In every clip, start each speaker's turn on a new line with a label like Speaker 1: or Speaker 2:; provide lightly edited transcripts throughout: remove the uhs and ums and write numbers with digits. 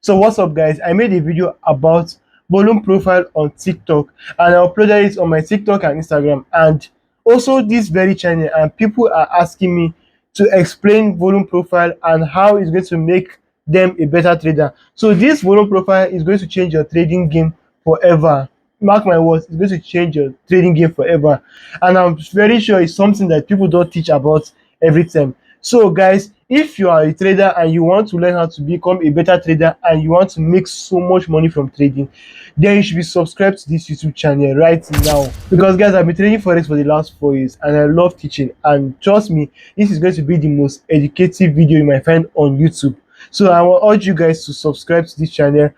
Speaker 1: So what's up guys, I made a video about volume profile on TikTok and I uploaded it on my TikTok and Instagram and also this very channel, and people are asking me to explain volume profile and how it's going to make them a better trader. So this volume profile is going to change your trading game forever. Mark my words, it's going to change your trading game forever, and I'm very sure it's something that people don't teach about every time. So guys, if you are a trader and you want to learn how to become a better trader and you want to make so much money from trading, then you should be subscribed to this YouTube channel right now, because guys, I've been trading forex for the last 4 years and I love teaching, and trust me, this is going to be the most educative video you might find on YouTube. So I will urge you guys to subscribe to this channel,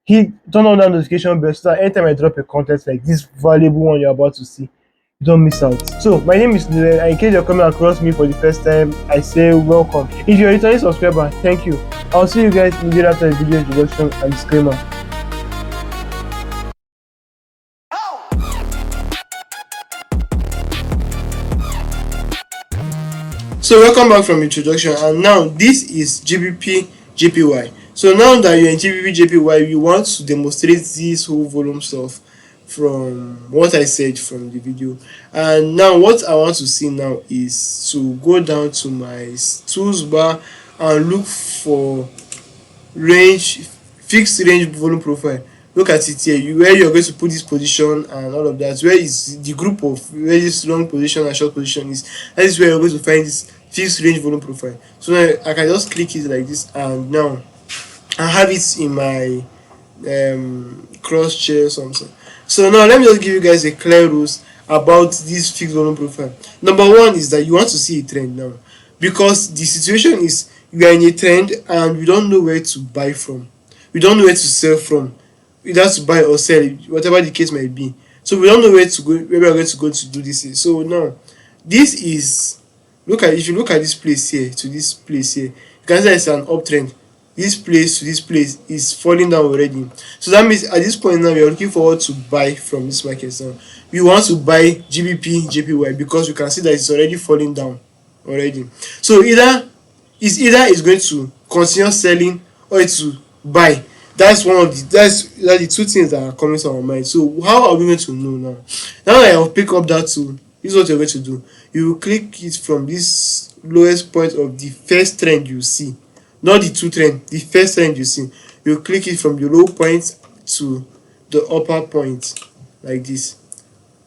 Speaker 1: turn on that notification bell so that anytime I drop a content like this valuable one you're about to see, you don't miss out. So my name is Noel, and in case you're coming across me for the first time, I say welcome. If you're a returning subscriber, thank you. I'll see you guys immediately after the video introduction and disclaimer. So welcome back from introduction, and now this is GBP JPY. So now that you're in GBP JPY, you want to demonstrate this whole volume stuff from what I said from the video. And now what I want to see now is to go down to my tools bar and look for fixed range volume profile. Look at it here, where you're going to put this position and all of that. Where is the group of where this long position and short position is? That is where you're going to find this fixed range volume profile. So now I can just click it like this, and now I have it in my cross chair or something. So now let me just give you guys a clear rules about this fixed volume profile. Number one is that you want to see a trend now, because the situation is we are in a trend and we don't know where to buy from, we don't know where to sell from, either to buy or sell, whatever the case might be. So we don't know where to go, where we are going to go to do this. So now this is, if you look at this place here to this place here, you can see it's an uptrend. This place to this place is falling down already. So that means at this point now we are looking forward to buy from this market. So we want to buy GBP JPY because we can see that it's already falling down already. So either it's going to continue selling or it's to buy. That's one of that's the two things that are coming to our mind. So how are we going to know now? Now that I will pick up that tool, this is what you're going to do. You will click it from this lowest point of the first trend you see, not the two trend, the first trend you see. You click it from the low point to the upper point like this.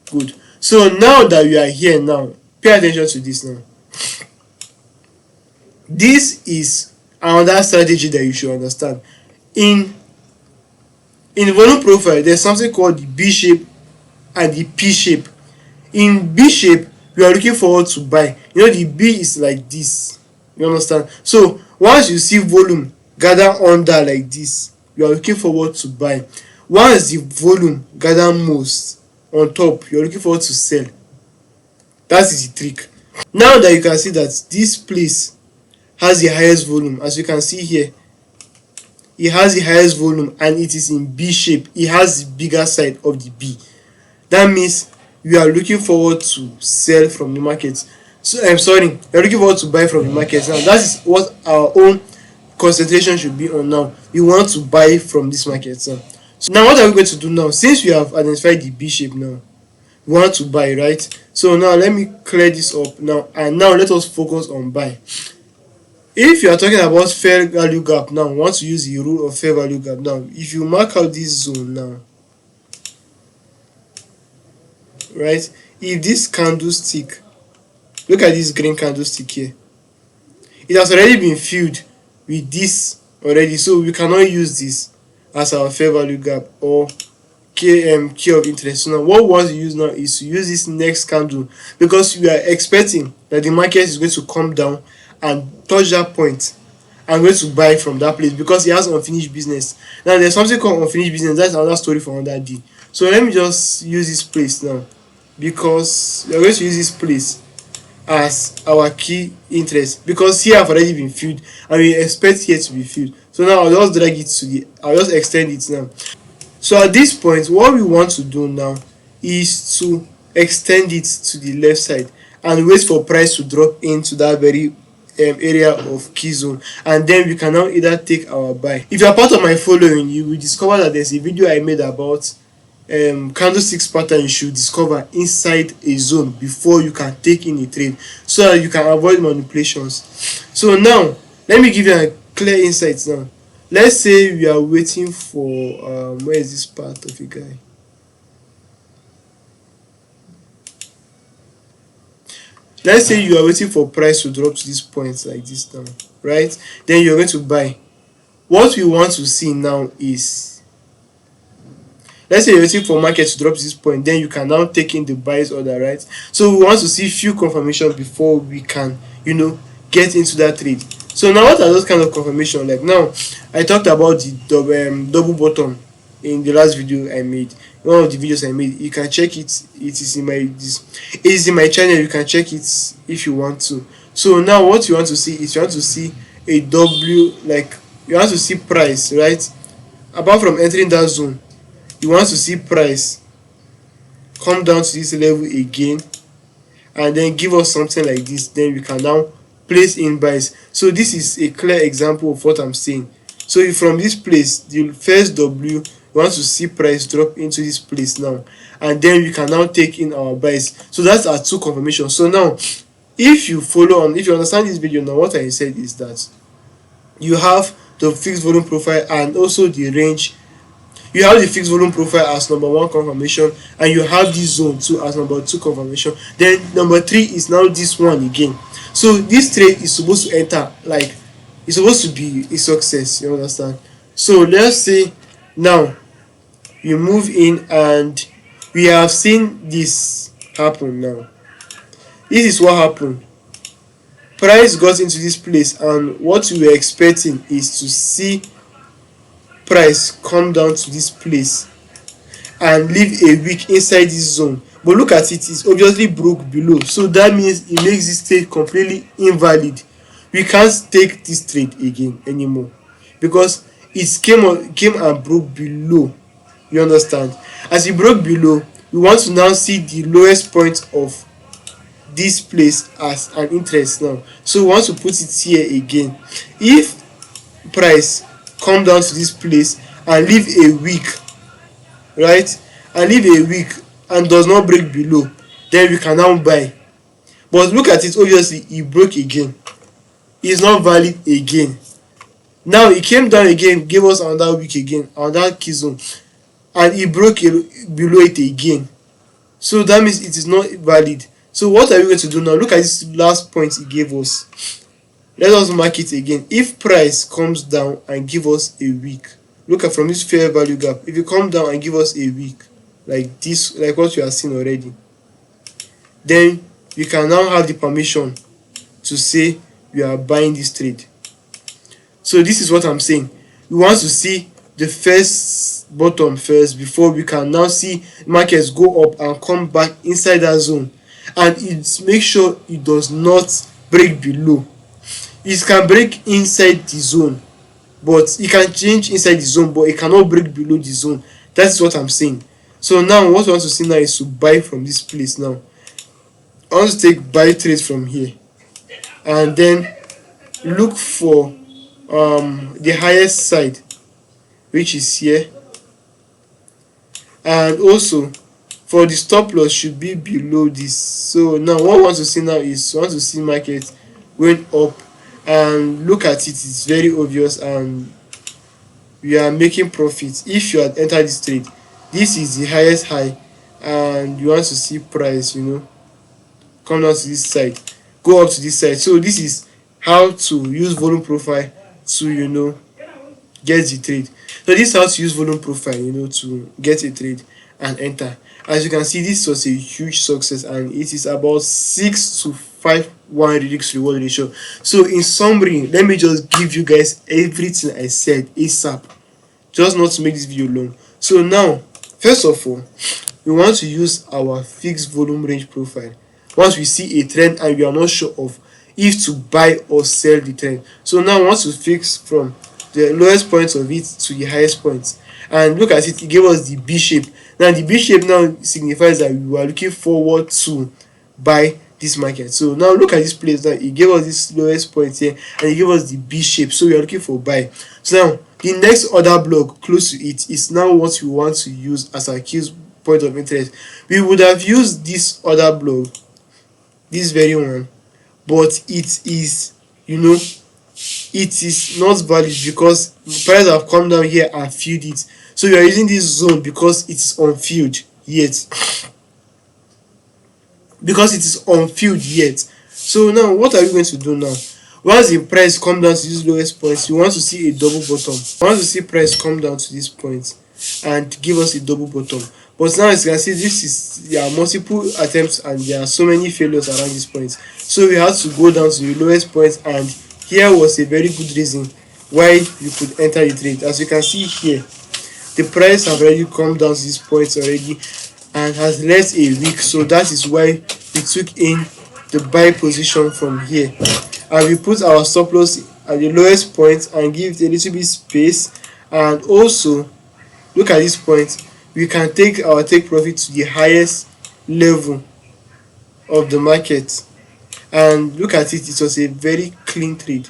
Speaker 1: Good. So now that you are here now, pay attention to this now. This is another strategy that you should understand. In volume profile, there's something called the B shape and the P shape. In B shape, you are looking forward to buy. You know, the B is like this. You understand? So once you see volume gather under like this, you are looking forward to buy. Once the volume gather most on top, you are looking forward to sell. That is the trick. Now that you can see that this place has the highest volume, as you can see here, it has the highest volume and it is in B shape. It has the bigger side of the B. That means you are looking forward to sell from the market. So I'm sorry, you're looking forward to buy from the market. Now that is what our own concentration should be on now. You want to buy from this market. So now what are we going to do now? Since we have identified the B shape now, we want to buy, right? So now let me clear this up now, and now let us focus on buy. If you are talking about fair value gap now, we want to use the rule of fair value gap now. If you mark out this zone now, right, if this candlestick, look at this green candlestick here, it has already been filled with this already, so we cannot use this as our fair value gap or key of interest. So now what we want to use now is to use this next candle, because we are expecting that the market is going to come down and touch that point. I'm going to buy from that place because it has unfinished business. Now there's something called unfinished business. That's another story for another day. So let me just use this place now, because we're going to use this place as our key interest, because here have already been filled and we expect here to be filled. So now I'll just drag it to I'll just extend it now. So at this point, what we want to do now is to extend it to the left side and wait for price to drop into that very area of key zone, and then we can now either take our buy. If you are part of my following, you will discover that there's a video I made about candlesticks pattern you should discover inside a zone before you can take in a trade, so that you can avoid manipulations. So now let me give you a clear insight. Now let's say we are waiting for where is this part of a guy? Let's say you are waiting for price to drop to this point like this now, right? Then you're going to buy. What we want to see now is, let's say you're waiting for market to drop to this point, then you can now take in the buys order, right? So we want to see few confirmation before we can, get into that trade. So now what are those kind of confirmation? Like now I talked about the double bottom in the last video I made, one of the videos I made. You can check it. It is in my channel. You can check it if you want to. So now what you want to see is, you want to see a W, like you want to see price, right? Apart from entering that zone, you want to see price come down to this level again, and then give us something like this. Then we can now place in buys. So this is a clear example of what I'm saying. So if from this place, the first W, we want to see price drop into this place now, and then we can now take in our buys. So that's our two confirmations. So now if you follow on, if you understand this video now, what I said is that you have the fixed volume profile and also the range. You have the fixed volume profile as number one confirmation, and you have this zone 2 as number 2 confirmation. Then number 3 is now this one again. So this trade is supposed to enter, like it's supposed to be a success, you understand? So let's say now we move in and we have seen this happen. Now this is what happened. Price got into this place, and what we were expecting is to see price come down to this place and leave a wick inside this zone. But look at it, it's obviously broke below, so that means it makes this trade completely invalid. We can't take this trade again anymore because it came and broke below. You understand? As it broke below, we want to now see the lowest point of this place as an interest now. So we want to put it here again. If price come down to this place and leave a wick, right, and leave a wick and does not break below, then we can now buy. But look at it, obviously it broke again, it's not valid again. Now it came down again, gave us another wick again, another key zone, and it broke below it again. So that means it is not valid. So what are we going to do now? Look at this last point it gave us. Let us mark it again. If price comes down and give us a wick, look at from this fair value gap, if you come down and give us a wick like this, like what you have seen already, then we can now have the permission to say we are buying this trade. So this is what I'm saying. We want to see the first bottom first before we can now see markets go up and come back inside that zone, and it make sure it does not break below. It can break inside the zone, but it can change inside the zone, but it cannot break below the zone. That's what I'm saying. So now what we want to see now is to buy from this place. Now I want to take buy trades from here, and then look for the highest side, which is here, and also for the stop loss should be below this. So now what we want to see now is we want to see market going up, and look at it, it's very obvious, and we are making profits. If you had entered this trade, this is the highest high, and you want to see price come down to this side, go up to this side. So this is how to use volume profile to get the trade. So this is how to use volume profile to get a trade and enter. As you can see, this was a huge success, and it is about 6-5 1 risk reward ratio. So in summary, let me just give you guys everything I said ASAP, just not to make this video long. So now, first of all, we want to use our fixed volume range profile once we see a trend and we are not sure of if to buy or sell the trend. So now we want to fix from the lowest point of it to the highest point, and look at it, it gave us the B shape. Now the B shape now signifies that we are looking forward to buy this market. So now look at this place now. It gave us this lowest point here and it gave us the B shape, so we are looking for buy. So now the next order block close to it is now what we want to use as our key point of interest. We would have used this order block, this very one, but it is, you know, it is not valid because the price have come down here and filled it. So we are using this zone because it is unfilled yet, so now what are we going to do now? Once the price come down to this lowest point, we want to see a double bottom. We want to see price come down to this point and give us a double bottom. But now as you can see, there are multiple attempts and there are so many failures around this point, so we had to go down to the lowest point, and here was a very good reason why you could enter the trade. As you can see here, the price have already come down to this point already and has left a wick, so that is why we took in the buy position from here, and we put our stop loss at the lowest point and give it a little bit space. And also look at this point, we can take our take profit to the highest level of the market, and look at it, it was a very clean trade.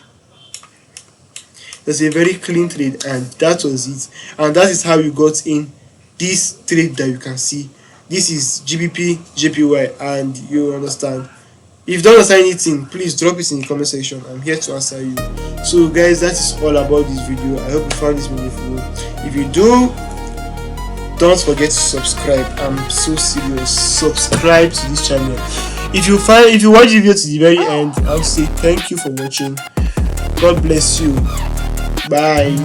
Speaker 1: And that was it, and that is how we got in this trade that you can see. This is GBP JPY, and you understand. If you don't understand anything, please drop it in the comment section. I'm here to answer you. So guys, that is all about this video. I hope you found this meaningful. If you do, don't forget to subscribe. I'm so serious, subscribe to this channel. If you watch the video to the very end, I'll say thank you for watching. God bless you. Bye.